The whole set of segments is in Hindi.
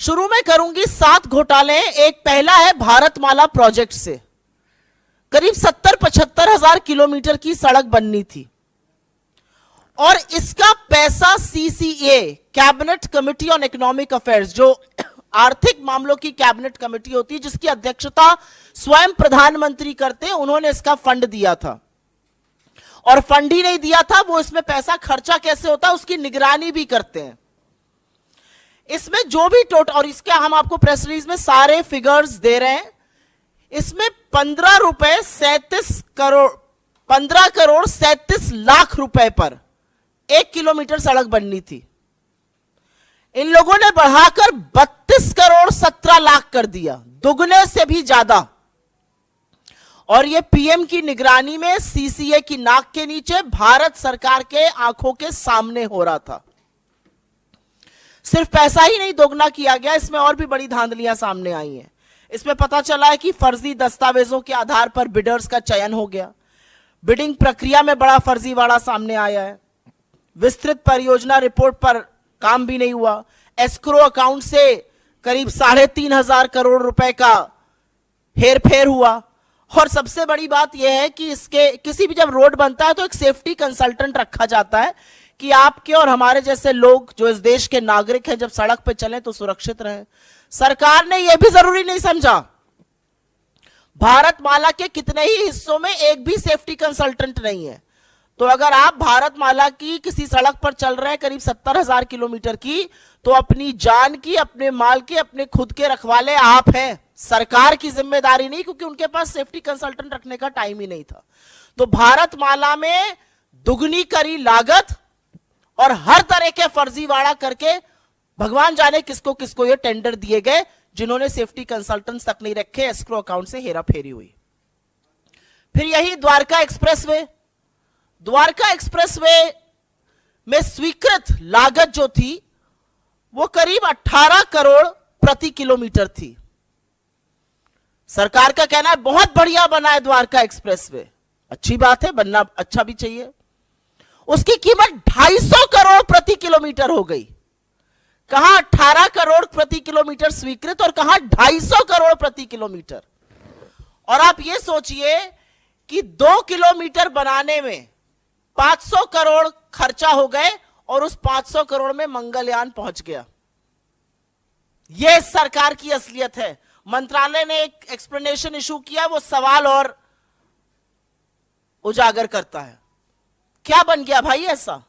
शुरू में करूंगी 7 घोटाले। एक पहला है भारतमाला प्रोजेक्ट से करीब 70-75 हजार किलोमीटर की सड़क बननी थी और इसका पैसा CCA, cabinet committee on economic affairs, जो आर्थिक मामलों की कैबिनेट कमेटी होती है जिसकी अध्यक्षता स्वयं प्रधानमंत्री करते हैं, उन्होंने इसका फंड दिया था। और फंड ही नहीं दिया था, वो इसमें पैसा खर्चा कैसे होता है उसकी निगरानी भी करते हैं। इसमें जो भी टोटल, और इसका हम आपको प्रेस रिलीज में सारे फिगर्स दे रहे हैं, इसमें 15 करोड़ 37 लाख रुपए पर 1 किलोमीटर सड़क बननी थी। इन लोगों ने बढ़ाकर 32 करोड़ 17 लाख कर दिया, दुगने से भी ज्यादा। और ये पीएम की निगरानी में सीसीए की नाक के नीचे भारत सरकार के आंखों के सामने हो रहा था। सिर्फ पैसा ही नहीं दोगुना किया गया, इसमें और भी बड़ी धांधलियां सामने आई हैं। इसमें पता चला है कि फर्जी दस्तावेजों के आधार पर बिडर्स का चयन हो गया, बिडिंग प्रक्रिया में बड़ा फर्जीवाड़ा सामने आया है, विस्तृत परियोजना रिपोर्ट पर काम भी नहीं हुआ, एस्क्रो अकाउंट से करीब 3,500 करोड़ रुपए का हेरफेर हुआ। और सबसे बड़ी बात यह है कि इसके किसी भी जब रोड बनता है तो एक सेफ्टी कंसल्टेंट रखा जाता है कि आपके और हमारे जैसे लोग जो इस देश के नागरिक हैं जब सड़क पे चलें तो सुरक्षित रहें। सरकार ने यह भी जरूरी नहीं समझा। भारतमाला के कितने ही हिस्सों में एक भी सेफ्टी कंसल्टेंट नहीं है। तो अगर आप भारतमाला की किसी सड़क पर चल रहे हैं करीब 70,000 किलोमीटर की, तो अपनी जान की, अपने माल के, अपने खुद के रखवाले आप हैं, सरकार की जिम्मेदारी नहीं, क्योंकि उनके पास सेफ्टी कंसल्टेंट रखने का टाइम ही नहीं था। तो भारतमाला में दुगनी करी लागत और हर तरह के फर्जीवाड़ा करके भगवान जाने किसको किसको ये टेंडर दिए गए, जिन्होंने सेफ्टी कंसल्टेंट्स तक नहीं रखे, एस्क्रो अकाउंट से हेराफेरी हुई। फिर यही द्वारका एक्सप्रेसवे में स्वीकृत लागत जो थी वो करीब 18 करोड़ प्रति किलोमीटर थी। सरकार का कहना है बहुत बढ़िया बना है द्वारका एक्सप्रेसवे, अच्छी बात है, बनना अच्छा भी चाहिए। उसकी कीमत 250 करोड़ प्रति किलोमीटर हो गई। कहां 18 करोड़ प्रति किलोमीटर स्वीकृत और कहां 250 करोड़ प्रति किलोमीटर। और आप ये सोचिए कि 2 किलोमीटर बनाने में 500 करोड़ खर्चा हो गए और उस 500 करोड़ में मंगलयान पहुंच गया। यह सरकार की असलियत है। मंत्रालय ने एक एक्सप्लेनेशन इशू किया, वो सवाल और उजागर करता है। क्या बन गया भाई ऐसा?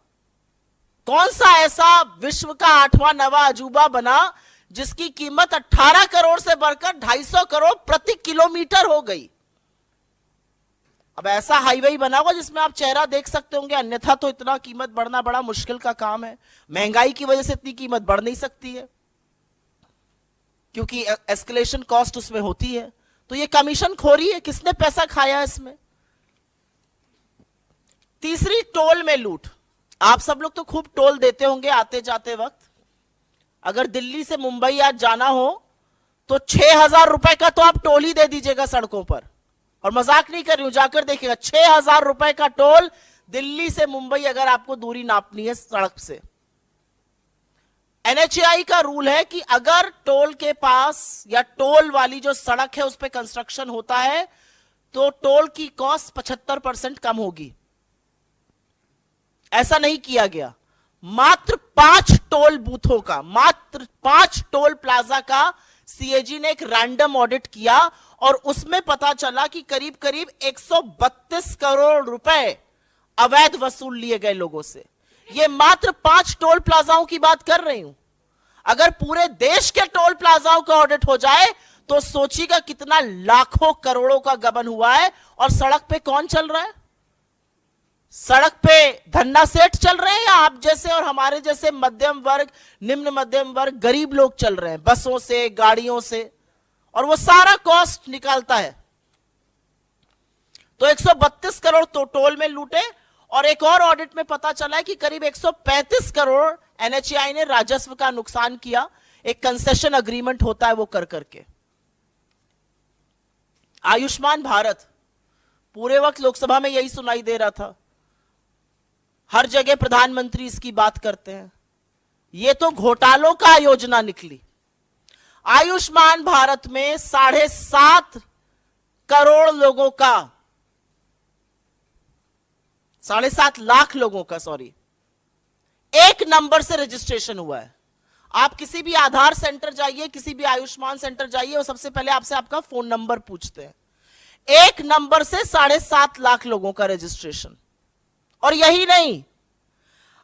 कौन सा ऐसा विश्व का 8वां 9वां अजूबा बना जिसकी कीमत 18 करोड़ से बढ़कर 250 करोड़ प्रति किलोमीटर हो गई? अब ऐसा हाईवे बना हुआ जिसमें आप चेहरा देख सकते होंगे, अन्यथा तो इतना कीमत बढ़ना बड़ा मुश्किल का काम है। महंगाई की वजह से इतनी कीमत बढ़ नहीं सकती है क्योंकि एस्केलेशन कॉस्ट उसमें होती है। तो ये कमीशन खोरी है, किसने पैसा खाया इसमें? तीसरी, टोल में लूट। आप सब लोग तो खूब टोल देते होंगे आते जाते वक्त। अगर दिल्ली से मुंबई आज जाना हो तो 6,000 रुपए का तो आप टोल ही दे दीजिएगा सड़कों पर। और मजाक नहीं कर रही हूं, जाकर देखिएगा 6,000 रुपए का टोल दिल्ली से मुंबई अगर आपको दूरी नापनी है सड़क से। एनएचएआई का रूल है कि अगर टोल के पास या टोल वाली जो सड़क है उस पर कंस्ट्रक्शन होता है तो टोल की कॉस्ट 75% कम होगी। ऐसा नहीं किया गया। मात्र 5 टोल बूथों का, मात्र 5 टोल प्लाजा का सीएजी ने एक रैंडम ऑडिट किया और उसमें पता चला कि करीब करीब 132 करोड़ रुपए अवैध वसूल लिए गए लोगों से। ये मात्र 5 टोल प्लाजाओं की बात कर रही हूं। अगर पूरे देश के टोल प्लाजाओं का ऑडिट हो जाए तो सोचिएगा कितना लाखों करोड़ों का गबन हुआ है। और सड़क पे कौन चल रहा है? सड़क पे धन्ना सेठ चल रहे हैं या आप जैसे और हमारे जैसे मध्यम वर्ग, निम्न मध्यम वर्ग, गरीब लोग चल रहे हैं बसों से, गाड़ियों से, और वो सारा कॉस्ट निकालता है। तो 132 करोड़ तो टोल में लूटे। और एक और ऑडिट में पता चला है कि करीब 135 करोड़ एनएचएआई ने राजस्व का नुकसान किया। एक कंसेशन अग्रीमेंट होता है वो कर करके। आयुष्मान भारत, पूरे वक्त लोकसभा में यही सुनाई दे रहा था, हर जगह प्रधानमंत्री इसकी बात करते हैं। ये तो घोटालों का योजना निकली। आयुष्मान भारत में 7.5 करोड़ लोगों का, 7.5 लाख लोगों का, सॉरी, एक नंबर से रजिस्ट्रेशन हुआ है। आप किसी भी आधार सेंटर जाइए, किसी भी आयुष्मान सेंटर जाइए, वो सबसे पहले आपसे आपका फोन नंबर पूछते हैं। एक नंबर से 7.5 लाख लोगों का रजिस्ट्रेशन। और यही नहीं,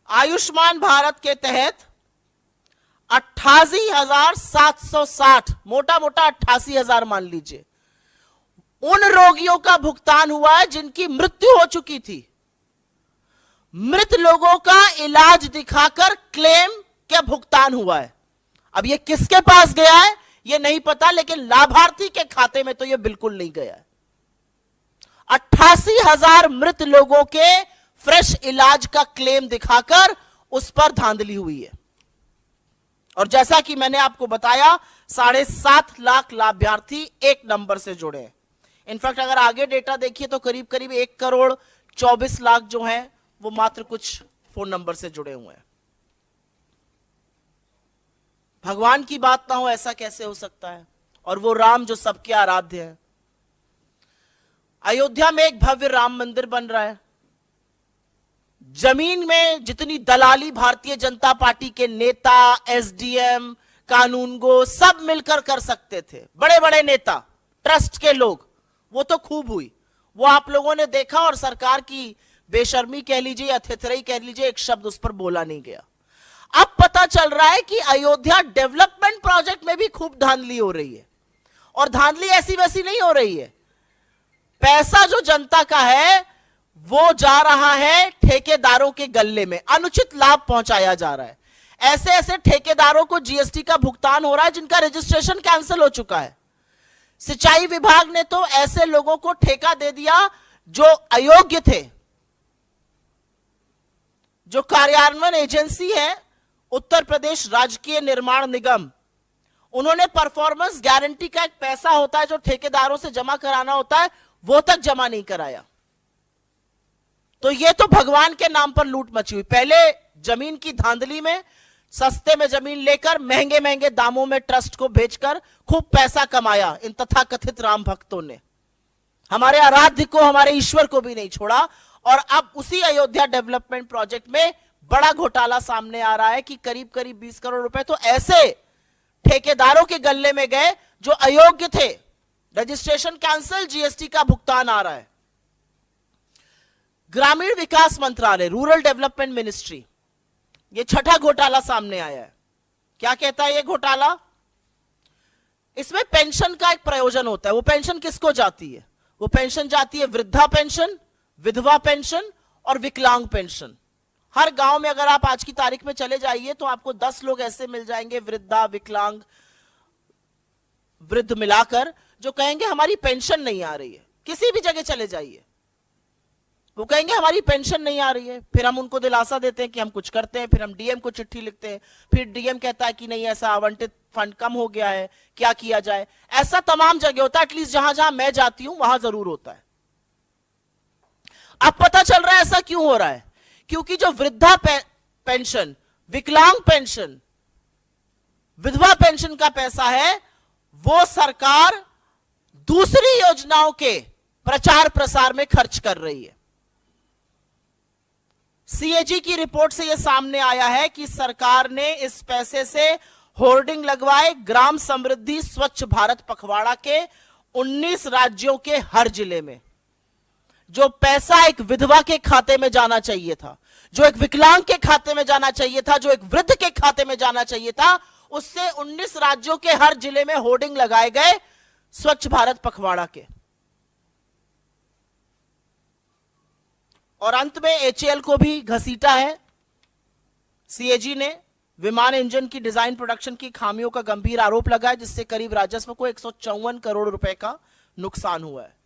आयुष्मान भारत के तहत 88,760, मोटा मोटा 88,000 मान लीजिए, उन रोगियों का भुगतान हुआ है जिनकी मृत्यु हो चुकी थी। मृत लोगों का इलाज दिखाकर क्लेम क्या भुगतान हुआ है। अब ये किसके पास गया है ये नहीं पता, लेकिन लाभार्थी के खाते में तो ये बिल्कुल नहीं गया है। 88,000 मृत लोगों के फ्रेश इलाज का क्लेम दिखाकर उस पर धांधली हुई है। और जैसा कि मैंने आपको बताया, 7.5 लाख लाभार्थी एक नंबर से जुड़े हैं। इनफैक्ट अगर आगे डेटा देखिए तो करीब करीब 1,24,00,000 जो हैं वो मात्र कुछ फोन नंबर से जुड़े हुए हैं। भगवान की बात ना हो ऐसा कैसे हो सकता है? और वो राम जो सबके आराध्य है। अयोध्या में एक भव्य राम मंदिर बन रहा है। जमीन में जितनी दलाली भारतीय जनता पार्टी के नेता, एसडीएम, कानूनगो सब मिलकर कर सकते थे, बड़े बड़े नेता, ट्रस्ट के लोग, वो तो खूब हुई। वो आप लोगों ने देखा और सरकार की बेशर्मी कह लीजिए, अथेथरई कह लीजिए, एक शब्द उस पर बोला नहीं गया। अब पता चल रहा है कि अयोध्या डेवलपमेंट प्रोजेक्ट में भी खूब धांधली हो रही है। और धांधली ऐसी वैसी नहीं हो रही है। पैसा जो जनता का है वो जा रहा है ठेकेदारों के गल्ले में, अनुचित लाभ पहुंचाया जा रहा है। ऐसे ऐसे ठेकेदारों को जीएसटी का भुगतान हो रहा है जिनका रजिस्ट्रेशन कैंसिल हो चुका है। सिंचाई विभाग ने तो ऐसे लोगों को ठेका दे दिया जो अयोग्य थे। जो कार्यान्वयन एजेंसी है उत्तर प्रदेश राजकीय निर्माण निगम, उन्होंने परफॉर्मेंस गारंटी का एक पैसा होता है जो ठेकेदारों से जमा कराना होता है, वो तक जमा नहीं कराया। तो ये तो भगवान के नाम पर लूट मची हुई। पहले जमीन की धांधली में सस्ते में जमीन लेकर महंगे महंगे दामों में ट्रस्ट को बेचकर खूब पैसा कमाया इन तथाकथित राम भक्तों ने। हमारे आराध्य को, हमारे ईश्वर को भी नहीं छोड़ा। और अब उसी अयोध्या डेवलपमेंट प्रोजेक्ट में बड़ा घोटाला सामने आ रहा है कि करीब करीब 20 करोड़ रुपए तो ऐसे ठेकेदारों के गल्ले में गए जो अयोग्य थे। रजिस्ट्रेशन कैंसिल, जीएसटी का भुगतान आ रहा है। ग्रामीण विकास मंत्रालय, रूरल डेवलपमेंट मिनिस्ट्री, ये छठा घोटाला सामने आया है। क्या कहता है ये घोटाला? इसमें पेंशन का एक प्रयोजन होता है। वो पेंशन किसको जाती है? वो पेंशन जाती है वृद्धा पेंशन, विधवा पेंशन और विकलांग पेंशन। हर गांव में अगर आप आज की तारीख में चले जाइए तो आपको 10 लोग ऐसे मिल जाएंगे, वृद्धा, विकलांग, वृद्ध मिलाकर, जो कहेंगे हमारी पेंशन नहीं आ रही है। किसी भी जगह चले जाइए वो कहेंगे हमारी पेंशन नहीं आ रही है। फिर हम उनको दिलासा देते हैं कि हम कुछ करते हैं, फिर हम डीएम को चिट्ठी लिखते हैं, फिर डीएम कहता है कि नहीं ऐसा आवंटित फंड कम हो गया है, क्या किया जाए। ऐसा तमाम जगह होता है, एटलीस्ट जहां जहां मैं जाती हूं वहां जरूर होता है। अब पता चल रहा है ऐसा क्यों हो रहा है? क्योंकि जो वृद्धा पेंशन, विकलांग पेंशन, विधवा पेंशन का पैसा है वो सरकार दूसरी योजनाओं के प्रचार प्रसार में खर्च कर रही है। सीएजी की रिपोर्ट से यह सामने आया है कि सरकार ने इस पैसे से होर्डिंग लगवाए ग्राम समृद्धि स्वच्छ भारत पखवाड़ा के 19 राज्यों के हर जिले में। जो पैसा एक विधवा के खाते में जाना चाहिए था, जो एक विकलांग के खाते में जाना चाहिए था, जो एक वृद्ध के खाते में जाना चाहिए था, उससे 19 राज्यों के हर जिले में होर्डिंग लगाए गए स्वच्छ भारत पखवाड़ा के। और अंत में एचएएल को भी घसीटा है सीएजी ने। विमान इंजन की डिजाइन प्रोडक्शन की खामियों का गंभीर आरोप लगा है, जिससे करीब राजस्व को 154 करोड़ रुपए का नुकसान हुआ है।